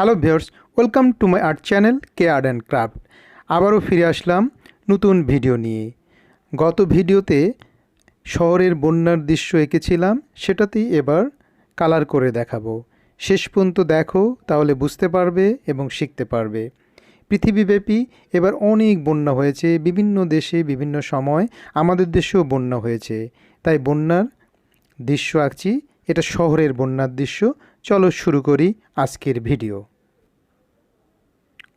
Hello viewers, welcome to my art channel K art and craft. আবারও ফিরে আসলাম নতুন video নিয়ে। গত ভিডিওতে শহরের বন্যার দৃশ্য এঁকেছিলাম, সেটাতেই এবার কালার করে দেখাবো। শেষ পর্যন্ত দেখো, তাহলে বুঝতে পারবে এবং শিখতে পারবে। পৃথিবীব্যাপী এবার অনেক বন্যা হয়েছে, বিভিন্ন দেশে বিভিন্ন সময়, আমাদের দেশেও বন্যা হয়েছে। তাই বন্যার দৃশ্য আঁকছি, এটা শহরের বন্যার দৃশ্য। চলো শুরু করি আজকের ভিডিও।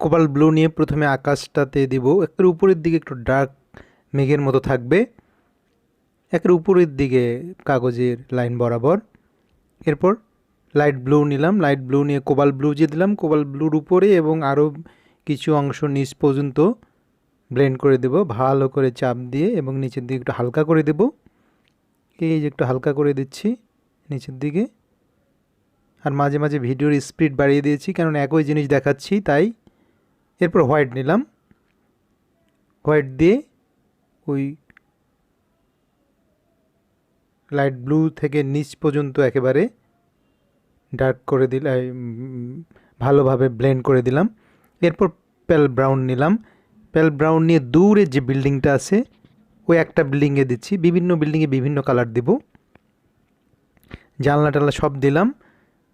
কোবাল্ট ব্লু নিয়ে প্রথমে আকাশটাতে দিব, একটু উপরের দিকে একটু ডার্ক মেঘের মতো থাকবে, একের উপরের দিকে কাগজের লাইন বরাবর। এরপর লাইট ব্লু নিলাম, লাইট ব্লু নিয়ে কোবাল্ট ব্লু যে দিলাম, কোবাল্ট ব্লুর উপরে এবং আরও কিছু অংশ নিচ পর্যন্ত ব্লেন্ড করে দেব ভালো করে চাপ দিয়ে, এবং নিচের দিকে একটু হালকা করে দেব। এই যে একটু হালকা করে দিচ্ছি নিচের দিকে। আর মাঝে মাঝে ভিডিওর স্পিড বাড়িয়ে দিয়েছি, কারণ একই জিনিস দেখাচ্ছি তাই। এরপর হোয়াইট নিলাম, হোয়াইট দিয়ে ওই লাইট ব্লু থেকে নিচ পর্যন্ত একেবারে ডার্ক করে দিলাম, ভালোভাবে ব্লেন্ড করে দিলাম। এরপর পেল ব্রাউন নিলাম, পেল ব্রাউন নিয়ে দূরে যে বিল্ডিংটা আছে ওই একটা বিল্ডিংয়ে দিচ্ছি, বিভিন্ন বিল্ডিংয়ে বিভিন্ন কালার দেব। জানলা টানলা সব দিলাম,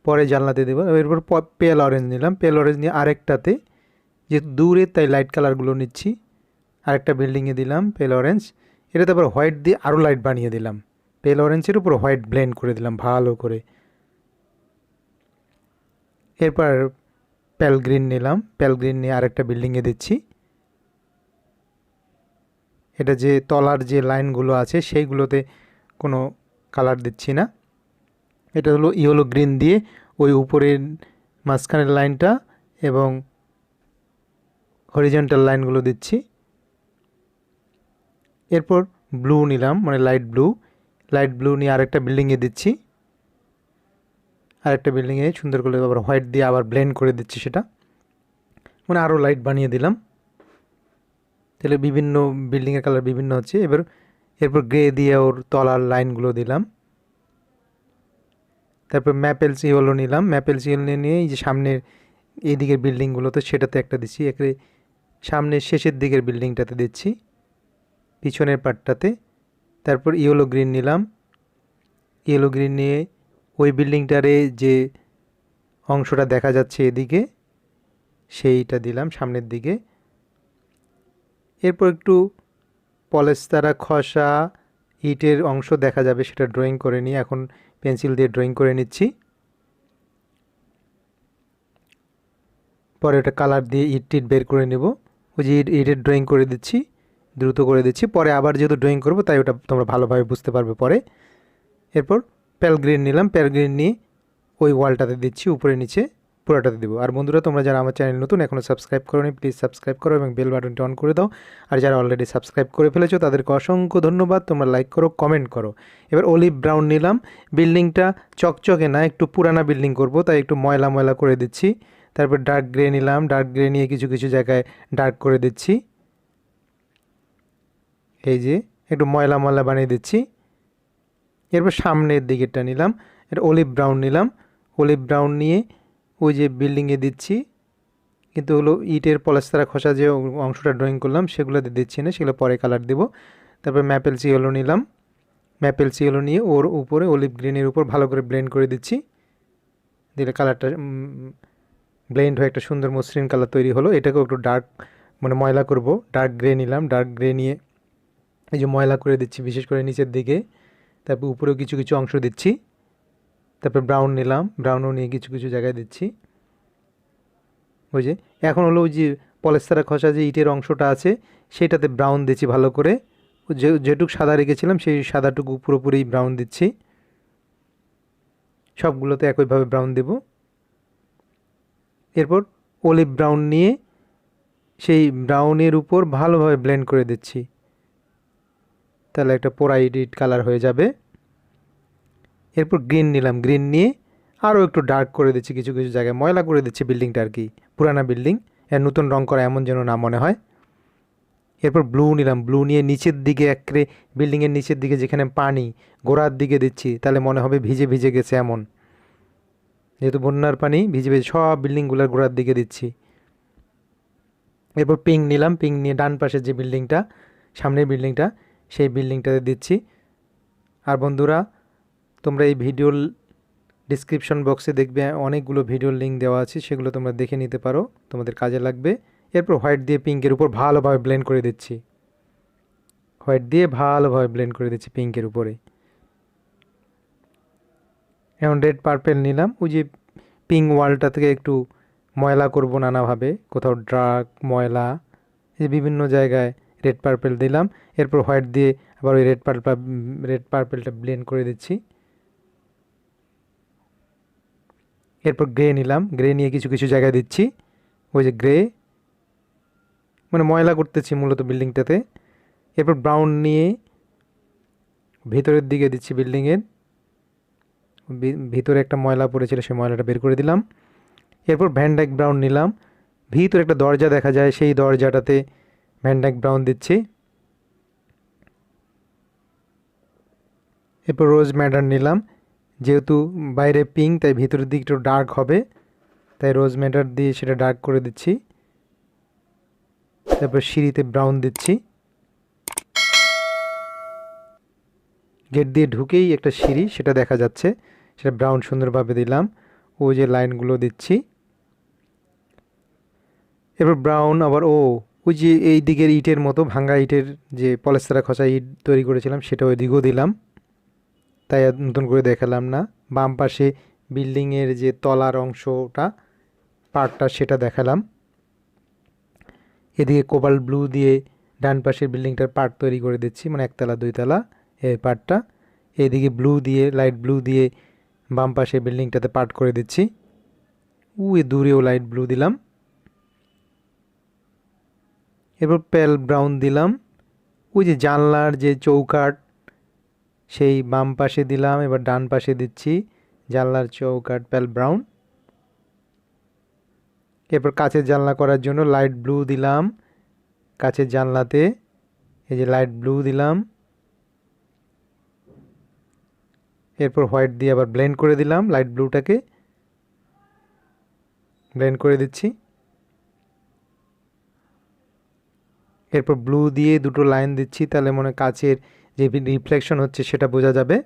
পরে জানলাতে দেবো। এরপর পেল অরেঞ্জ নিলাম, পেল অরেঞ্জ নিয়ে আরেকটাতে, যেহেতু দূরে তাই লাইট কালারগুলো নিচ্ছি, আরেকটা বিল্ডিংয়ে দিলাম পেল অরেঞ্জ। এটাতে আবার হোয়াইট দিয়ে আরও লাইট বানিয়ে দিলাম, পেল অরেঞ্জের উপর হোয়াইট ব্লেন্ড করে দিলাম ভালো করে। এরপর পেল গ্রিন নিলাম, পেল গ্রিন নিয়ে আরেকটা বিল্ডিংয়ে দিচ্ছি। এটা যে তলার যে লাইনগুলো আছে সেইগুলোতে কোনো কালার দিচ্ছি না, এটা হলো ইয়েলো গ্রিন দিয়ে ওই উপরের মাঝখানের লাইনটা এবং হরিজন্টাল লাইনগুলো দিচ্ছি। এরপর ব্লু নিলাম, মানে লাইট ব্লু, লাইট ব্লু নিয়ে আরেকটা বিল্ডিংয়ে দিচ্ছি, আরেকটা বিল্ডিংয়ে সুন্দর করে আবার হোয়াইট দিয়ে আবার ব্লেন্ড করে দিচ্ছি, সেটা মানে আরও লাইট বানিয়ে দিলাম। তাহলে বিভিন্ন বিল্ডিংয়ের কালার বিভিন্ন হচ্ছে। এরপর গ্রে দিয়ে ওর তলার লাইনগুলো দিলাম। তারপর ম্যাপেল ইয়েলো নিলাম, ম্যাপেল ইয়েলো নিয়ে এই যে সামনের এই দিকের বিল্ডিংগুলোতে সেটাতে একটা দিচ্ছি, একে সামনের শেষের দিকের বিল্ডিংটাতে দিচ্ছি, পিছনের পার্টটাতে। তারপর ইয়েলো গ্রিন নিলাম, ইয়েলো গ্রিন নিয়ে ওই বিল্ডিংটারে যে অংশটা দেখা যাচ্ছে এদিকে সেইটা দিলাম সামনের দিকে। এরপর একটু পলেস্তারা খসা ইটের অংশ দেখা যাবে, সেটা ড্রয়িং করে নিয়ে এখন পেন্সিল দিয়ে ড্রয়িং করে নিচ্ছি। পরে ওটা কালার দিয়ে ইট টিট বের করে নেব, ওই যে ইটের ড্রয়িং করে দিচ্ছি, দ্রুত করে দিচ্ছি, পরে আবার যেহেতু ড্রয়িং করবো তাই ওটা তোমরা ভালোভাবে বুঝতে পারবে পরে। এরপর পেল গ্রিন নিলাম, পেল গ্রিন নিয়ে ওই ওয়ালটাতে দিচ্ছি, উপরে নিচে পুরোটাতে দেবো। আর বন্ধুরা, তোমরা যারা আমার চ্যানেল নতুন এখনও সাবস্ক্রাইব করোনি, প্লিজ সাবস্ক্রাইব করো এবং বেল বাটনটি অন করে দাও। আর যারা অলরেডি সাবস্ক্রাইব করে ফেলেছো তাদেরকে অসংখ্য ধন্যবাদ, তোমরা লাইক করো, কমেন্ট করো। এবার অলিভ ব্রাউন নিলাম, বিল্ডিংটা চকচকে না, একটু পুরানা বিল্ডিং করব তাই একটু ময়লা ময়লা করে দিচ্ছি। তারপর ডার্ক গ্রে নিলাম, ডার্ক গ্রে নিয়ে কিছু কিছু জায়গায় ডার্ক করে দিচ্ছি, এই যে একটু ময়লা ময়লা বানিয়ে দিচ্ছি। এরপর সামনের দিকেরটা নিলাম, এটা অলিভ ব্রাউন নিলাম, অলিভ ব্রাউন নিয়ে ওই যে বিল্ডিংয়ে দিচ্ছি, কিন্তু হলো ইটের পলেস্তারা খসা যে অংশটা ড্রয়িং করলাম সেগুলোতে দিচ্ছি না, সেগুলো পরে কালার দেব। তারপর ম্যাপেল ইয়েলো নিলাম, ম্যাপেল ইয়েলো নিয়ে ওর উপরে অলিভ গ্রিনের উপর ভালো করে ব্লেন্ড করে দিচ্ছি, দিলে কালারটা ব্লেন্ড হয়ে একটা সুন্দর মসৃণ কালার তৈরি হলো। এটাকেও একটু ডার্ক মানে ময়লা করব, ডার্ক গ্রে নিলাম, ডার্ক গ্রে নিয়ে এই যে ময়লা করে দিচ্ছি বিশেষ করে নিচের দিকে, তারপর উপরেও কিছু কিছু অংশ দিচ্ছি। তারপর ব্রাউন নিলাম, ব্রাউনও নিয়ে কিছু কিছু জায়গায় দিচ্ছি। ওই যে এখন হলো ওই যে পলেস্তারা খসা যে ইটের অংশটা আছে সেটাতে ব্রাউন দিচ্ছি ভালো করে, যেটুকু সাদা রেখেছিলাম সেই সাদাটুকু পুরোপুরি ব্রাউন দিচ্ছি, সবগুলোতে একইভাবে ব্রাউন দেব। এরপর অলিভ ব্রাউন নিয়ে সেই ব্রাউনের উপর ভালোভাবে ব্লেন্ড করে দিচ্ছি, তাহলে একটা পোড়া ইট কালার হয়ে যাবে। এরপর গ্রিন নিলাম, গ্রিন নিয়ে আরও একটু ডার্ক করে দিচ্ছি, কিছু কিছু জায়গায় ময়লা করে দিচ্ছি বিল্ডিংটা আর কি, পুরানা বিল্ডিং, এর নতুন রং করা এমন যেন না মনে হয়। এরপর ব্লু নিলাম, ব্লু নিয়ে নিচের দিকে একরে বিল্ডিংয়ের নিচের দিকে যেখানে পানি গোড়ার দিকে দিচ্ছি, তাহলে মনে হবে ভিজে ভিজে গেছে এমন। যেহেতু বন্যার পানি ভিজে ভিজে সব বিল্ডিংগুলোর গোড়ার দিকে দিচ্ছি। এরপর পিঙ্ক নিলাম, পিঙ্ক নিয়ে ডান পাশের যে বিল্ডিংটা, সামনের বিল্ডিংটা, সেই বিল্ডিংটাতে দিচ্ছি। আর বন্ধুরা, তোমরা এই ভিডিওর ডিসক্রিপশন বক্সে দেখবে অনেকগুলো ভিডিওর লিঙ্ক দেওয়া আছে, সেগুলো তোমরা দেখে নিতে পারো, তোমাদের কাজে লাগবে। এরপর হোয়াইট দিয়ে পিঙ্কের উপর ভালোভাবে ব্লেন্ড করে দিচ্ছি। হোয়াইট দিয়ে ভালোভাবে ব্লেন্ড করে দিচ্ছি পিঙ্কের উপরে। এখন রেড পার্পেল নিলাম, ওই যে পিঙ্ক ওয়ালটা থেকে একটু ময়লা করব নানাভাবে, কোথাও ডার্ক ময়লা, এই যে বিভিন্ন জায়গায় রেড পার্পেল দিলাম। এরপর হোয়াইট দিয়ে আবার ওই রেড পার্পেলটা ব্লেন্ড করে দিচ্ছি। এরপর গ্রে নিলাম, গ্রে নিয়ে কিছু কিছু জায়গায় দিচ্ছি, ওই যে গ্রে, মানে ময়লা করতেছি মূলত বিল্ডিংটাতে। এরপর ব্রাউন নিয়ে ভিতরের দিকে দিচ্ছি, বিল্ডিংয়ের ভিতরে একটা ময়লা পড়েছিল, সেই ময়লাটা বের করে দিলাম। এরপর ভ্যানডাইক ব্রাউন নিলাম, ভিতরে একটা দরজা দেখা যায়, সেই দরজাটাতে ভ্যানডাইক ব্রাউন দিচ্ছি। এরপর রোজ ম্যাটার নিলাম, যেহেতু বাইরে পিঙ্ক তাই ভিতরের দিকে একটু ডার্ক হবে, তাই রোজ ম্যাটার দিয়ে সেটা ডার্ক করে দিচ্ছি। তারপর সিঁড়িতে ব্রাউন দিচ্ছি, গেট দিয়ে ঢুকেই একটা সিঁড়ি সেটা দেখা যাচ্ছে, সেটা ব্রাউন সুন্দরভাবে দিলাম। ওই যে লাইনগুলো দিচ্ছি। এরপর ব্রাউন আবার ওই যে এই দিকের ইটের মতো ভাঙ্গা ইটের যে পলেস্তারা খসা ইট তৈরি করেছিলাম সেটা ওই দিকেও দিলাম, তাই আর নতুন করে দেখালাম না। বাম পাশে বিল্ডিংয়ের যে তলার অংশটা পার্টটা সেটা দেখালাম। এদিকে কোবাল্ট ব্লু দিয়ে ডান পাশের বিল্ডিংটার পার্ট তৈরি করে দিচ্ছি, মানে একতলা দুইতলা এই পার্টটা। এদিকে ব্লু দিয়ে, লাইট ব্লু দিয়ে বাম পাশের বিল্ডিংটাতে পার্ট করে দিচ্ছি। ওই দূরেও লাইট ব্লু দিলাম। এরপর পেল ব্রাউন দিলাম, ওই যে জানলার যে চৌকাঠ সেই বাম পাশে দিলাম, এবার ডান পাশে দিচ্ছি জানলার চৌকাঠ পেল ব্রাউন। এরপর কাচের জানলা করার জন্য লাইট ব্লু দিলাম কাচের জানলাতে, এই যে লাইট ব্লু দিলাম। এরপর হোয়াইট দিয়ে আবার ব্লেন্ড করে দিলাম, লাইট ব্লুটাকে ব্লেন্ড করে দিচ্ছি। এরপর ব্লু দিয়ে দুটো লাইন দিচ্ছি, তাহলে মনে কাচের যে রিফ্লেকশন হচ্ছে সেটা বোঝা যাবে।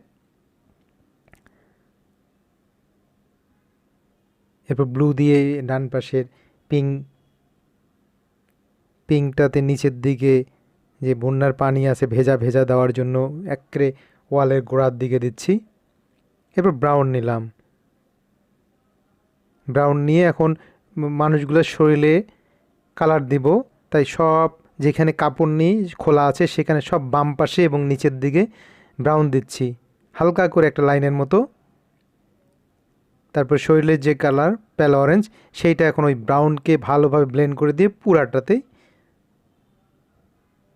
এরপর ব্লু দিয়ে ডান পাশের পিঙ্কটাতে নিচের দিকে যে বন্যার পানি আছে ভেজা ভেজা দেওয়ার জন্য একেবারে ওয়ালের গোড়ার দিকে দিচ্ছি। এরপর ব্রাউন নিলাম, ব্রাউন নিয়ে এখন মানুষগুলোর শরীরে কালার দিব, তাই সব যেখানে কাপড় নিয়ে খোলা আছে সেখানে সব বাম পাশে এবং নিচের দিকে ব্রাউন দিচ্ছি, হালকা করে একটা লাইনের মতো। তারপর শরীরের যে কালার প্যাল অরেঞ্জ, সেইটা এখন ওই ব্রাউনকে ভালোভাবে ব্লেন্ড করে দিয়ে পুরাটাতেই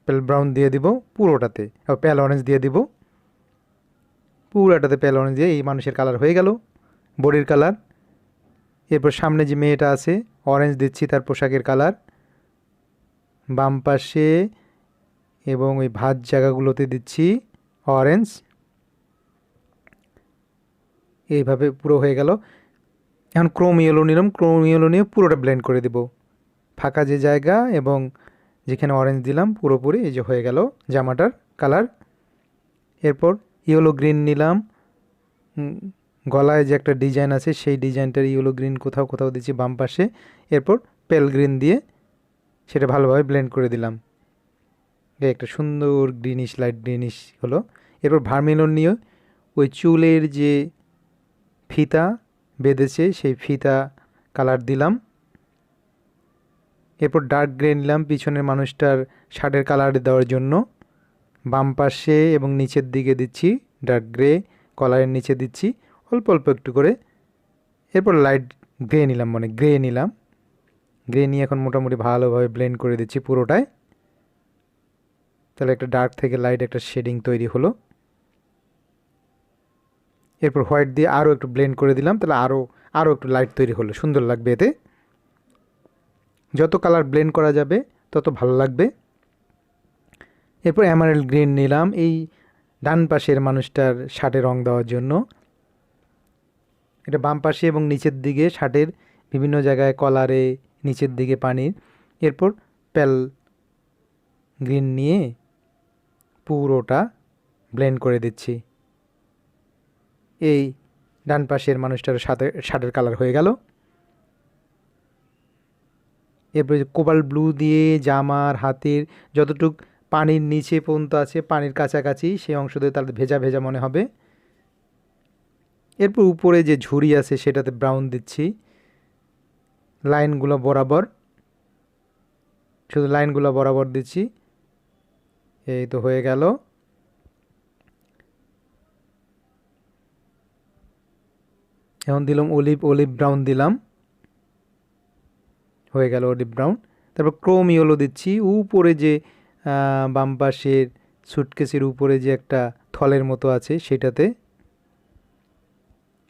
প্যাল ব্রাউন দিয়ে দিব, পুরোটাতে প্যাল অরেঞ্জ দিয়ে দিব, পুরাটাতে প্যাল অরেঞ্জ দিয়ে এই মানুষের কালার হয়ে গেল, বডির কালার। এরপর সামনে যে মেয়েটা আছে অরেঞ্জ দিচ্ছি তার পোশাকের কালার, বাম পাশে এবং ওই ভাঁজ জায়গাগুলোতে দিচ্ছি অরেঞ্জ। এইভাবে পুরো হয়ে গেল। এখন ক্রোম ইয়েলো নিলাম, ক্রোম ইয়েলো নিয়ে পুরোটা ব্লেন্ড করে দেব, ফাঁকা যে জায়গা এবং যেখানে অরেঞ্জ দিলাম পুরোপুরি এই যে হয়ে গেল জামাটার কালার। এরপর ইয়েলো গ্রিন নিলাম, গলায় যে একটা ডিজাইন আছে সেই ডিজাইনটার ইয়েলো গ্রিন কোথাও কোথাও দিচ্ছি বাম পাশে। এরপর পেল গ্রিন দিয়ে সেটা ভালোভাবে ব্লেন্ড করে দিলাম, একটা সুন্দর গ্রিনিশ লাইট গ্রিনিশ হলো। এরপর ভার্মিলন নিয়ে ওই চুলের যে ফিতা বেঁধেছে সেই ফিতা কালার দিলাম। এরপর ডার্ক গ্রে নিলাম পিছনের মানুষটার শার্টের কালার দেওয়ার জন্য, বাম পাশে এবং নিচের দিকে দিচ্ছি ডার্ক গ্রে, কলারের নিচে দিচ্ছি অল্প অল্প একটু করে। এরপর লাইট গ্রে নিলাম, মানে গ্রে নিলাম, গ্রে নিয়ে এখন মোটামুটি ভালোভাবে ব্লেন্ড করে দিচ্ছি পুরোটায়, তাহলে একটা ডার্ক থেকে লাইট একটা শেডিং তৈরি হলো। এরপর হোয়াইট দিয়ে আরও একটু ব্লেন্ড করে দিলাম, তাহলে আরও একটু লাইট তৈরি হলো, সুন্দর লাগবে এতে। যত কালার ব্লেন্ড করা যাবে তত ভালো লাগবে। এরপর এমারেল্ড গ্রিন নিলাম এই ডান পাশের মানুষটার শার্টে রং দেওয়ার জন্য, এটা বাম পাশে এবং নিচের দিকে শার্টের বিভিন্ন জায়গায় কলারে, নিচের দিকে পানির। এরপর প্যাল গ্রিন নিয়ে পুরোটা ব্লেন্ড করে দিচ্ছি। এই ডান পাশের মানুষটার সাথে শার্টের কালার হয়ে গেল। এরপরে কোবাল্ট ব্লু দিয়ে জামার হাতের যতটুক পানির নিচে পর্যন্ত আছে, পানির কাছাকাছি সেই অংশ দিয়ে তাহলে ভেজা ভেজা মনে হবে। এরপর উপরে যে ঝুড়ি আছে সেটাতে ব্রাউন দিচ্ছি, লাইনগুলো বরাবর, শুধু লাইনগুলো বরাবর দিচ্ছি। এই তো হয়ে গেল। এখন দিলাম অলিভ ব্রাউন দিলাম, হয়ে গেল অলিভ ব্রাউন। তারপর ক্রোম ইয়েলো দিচ্ছি উপরে যে বাম পাশের সুটকেসের উপরে যে একটা থলের মতো আছে সেটাতে।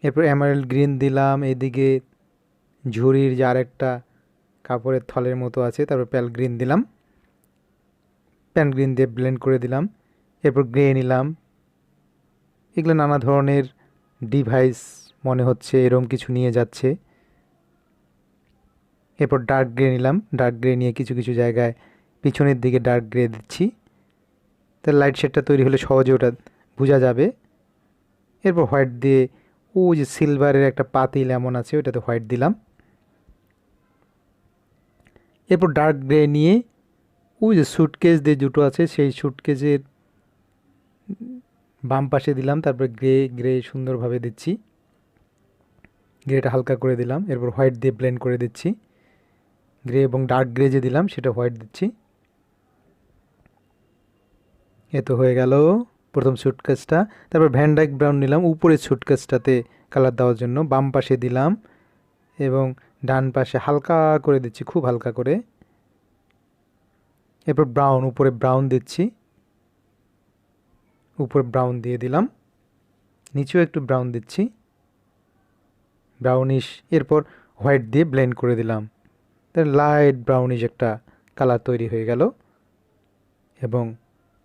এরপর এমারেল্ড গ্রিন দিলাম এদিকে ঝুড়ির যে আরেকটা কাপড়ের থলের মতো আছে। তারপর প্যাল গ্রিন দিলাম, প্যান গ্রিন দিয়ে ব্লেন্ড করে দিলাম। এরপর গ্রে নিলাম। এগুলো নানা ধরনের ডিভাইস মনে হচ্ছে, এরকম কিছু নিয়ে যাচ্ছে। এরপর ডার্ক গ্রে নিলাম, ডার্ক গ্রে নিয়ে কিছু কিছু জায়গায় পিছনের দিকে ডার্ক গ্রে দিচ্ছি, তাহলে লাইট শেডটা তৈরি হলে সহজে ওটা বোঝা যাবে। এরপর হোয়াইট দিয়ে ওই যে সিলভারের একটা পাতিল এমন আছে ওইটাতে হোয়াইট দিলাম। এরপর ডার্ক গ্রে নিয়ে ওই যে সুটকেস দিয়ে দুটো আছে সেই সুটকেসের বাম পাশে দিলাম। তারপর গ্রে সুন্দরভাবে দিচ্ছি, গ্রেটা হালকা করে দিলাম। এরপর হোয়াইট দিয়ে ব্লেন্ড করে দিচ্ছি, গ্রে এবং ডার্ক গ্রে যে দিলাম সেটা হোয়াইট দিচ্ছি। এ তো হয়ে গেল প্রথম সুটকেসটা। তারপর ভ্যানডাইক ব্রাউন নিলাম উপরের সুটকেসটাতে কালার দেওয়ার জন্য, বাম পাশে দিলাম এবং ডান পাশে হালকা করে দিচ্ছি, খুব হালকা করে। এরপর ব্রাউন, উপরে ব্রাউন দিচ্ছি, উপরে ব্রাউন দিয়ে দিলাম, নিচেও একটু ব্রাউন দিচ্ছি, ব্রাউনিশ। এরপর হোয়াইট দিয়ে ব্লেন্ড করে দিলাম, তাহলে লাইট ব্রাউনিশ একটা কালার তৈরি হয়ে গেল এবং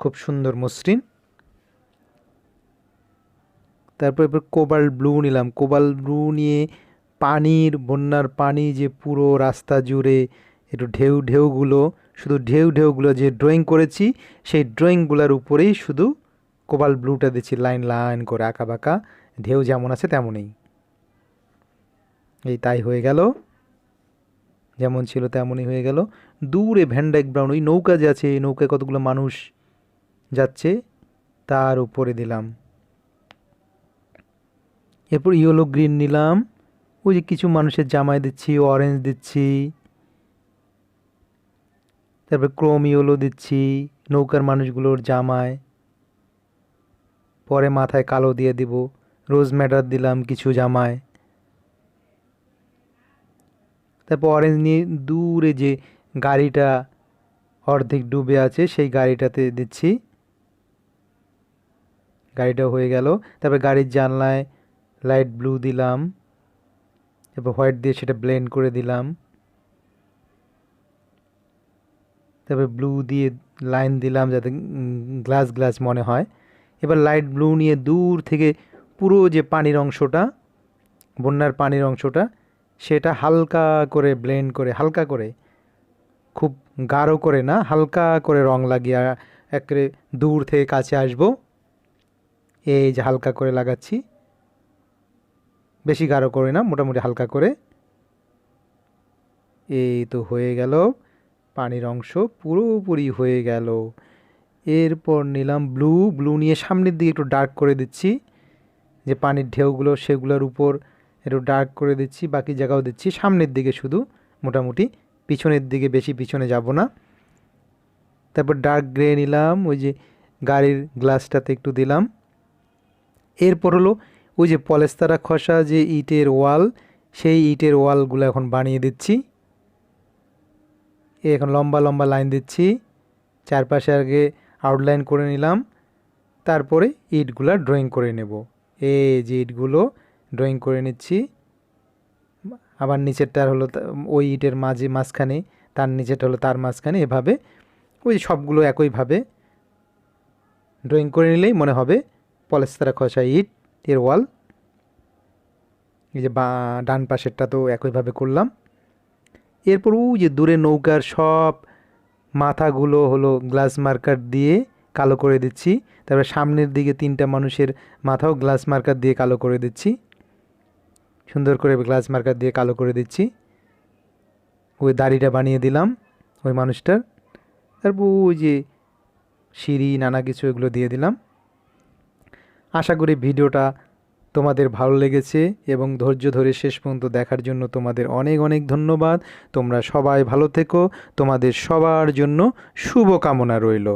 খুব সুন্দর মসৃণ। তারপর এরপর কোবাল্ট ব্লু নিলাম, কোবাল্ট ব্লু নিয়ে পানির, বন্যার পানি যে পুরো রাস্তা জুড়ে একটু ঢেউগুলো, শুধু ঢেউগুলো যে ড্রয়িং করেছি সেই ড্রয়িংগুলোর উপরেই শুধু কোবাল্ট ব্লুটা দিচ্ছি, লাইন লাইন করে আঁকা বাঁকা, ঢেউ যেমন আছে তেমনই। এই তাই হয়ে গেল, যেমন ছিল তেমনই হয়ে গেল। দূরে ভ্যানডাইক ব্রাউন, ওই নৌকা যে আছে এই নৌকায় কতগুলো মানুষ যাচ্ছে তার উপরে দিলাম। এরপর ইয়েলো গ্রিন নিলাম, ওই যে কিছু মানুষের জামায় দিচ্ছি, অরেঞ্জ দিচ্ছি। তারপর ক্রোম ইয়েলো দিচ্ছি নৌকার মানুষগুলোর জামায়, পরে মাথায় কালো দিয়ে দিব। রোজ ম্যাটার দিলাম কিছু জামায়। তারপর অরেঞ্জ নিয়ে দূরে যে গাড়িটা অর্ধেক ডুবে আছে সেই গাড়িটাতে দিচ্ছি, গাড়িটা হয়ে গেল। তারপর গাড়ির জানলায় লাইট ব্লু দিলাম, তারপর হোয়াইট দিয়ে সেটা ব্লেন্ড করে দিলাম। তারপর ব্লু দিয়ে লাইন দিলাম যাতে গ্লাস মনে হয়। এবার লাইট ব্লু নিয়ে দূর থেকে পুরো যে পানির অংশটা, বন্যার পানির অংশটা, সেটা হালকা করে ব্লেন্ড করে, হালকা করে, খুব গাঢ় করে না, হালকা করে রং লাগিয়ে একেবারে দূর থেকে কাছে আসবো। এই যে হালকা করে লাগাচ্ছি, বেশি গাঢ় করে না, মোটামুটি হালকা করে। এই তো হয়ে গেল, পানির অংশ পুরোপুরি হয়ে গেল। এরপর নিলাম ব্লু নিয়ে সামনের দিকে একটু ডার্ক করে দিচ্ছি, যে পানির ঢেউগুলো সেগুলোর উপর একটু ডার্ক করে দিচ্ছি, বাকি জায়গাও দিচ্ছি, সামনের দিকে শুধু মোটামুটি, পিছনের দিকে বেশি পিছনে যাব না। তারপর ডার্ক গ্রে নিলাম, ওই যে গাড়ির গ্লাসটাতে একটু দিলাম। এরপর হলো ওই যে পলেস্তারা খসা যে ইটের ওয়াল, সেই ইটের ওয়ালগুলো এখন বানিয়ে দিচ্ছি। এখন লম্বা লম্বা লাইন দিচ্ছি, চারপাশে আগে আউটলাইন করে নিলাম, তারপরে ইটগুলো ড্রয়িং করে নেব। এই যে ইটগুলো ড্রয়িং করে নিচ্ছি, আবার নিচেরটার হলো ওই ইটের মাঝখানে, তার নিচেরটা হলো তার মাঝখানে, এভাবে ওই সবগুলো একইভাবে ড্রয়িং করে নিলেই মনে হবে পলেস্তারা খসা ইট এর ওয়াল। এই যে ডান পাশেরটা তো একইভাবে করলাম। এরপর ওই যে দূরে নৌকার সব মাথাগুলো হলো গ্লাস মার্কার দিয়ে কালো করে দিচ্ছি। তারপরে সামনের দিকে 3টা মানুষের মাথাও গ্লাস মার্কার দিয়ে কালো করে দিচ্ছি, সুন্দর করে গ্লাস মার্কার দিয়ে কালো করে দিচ্ছি। ওই দাড়িটা বানিয়ে দিলাম ওই মানুষটার। তারপর ওই যে সিঁড়ি নানা কিছু এগুলো দিয়ে দিলাম। আশা করি ভিডিওটা তোমাদের ভালো লেগেছে এবং ধৈর্য ধরে শেষ পর্যন্ত দেখার জন্য তোমাদের অনেক অনেক ধন্যবাদ। তোমরা সবাই ভালো থেকো, তোমাদের সবার জন্য শুভকামনা রইল।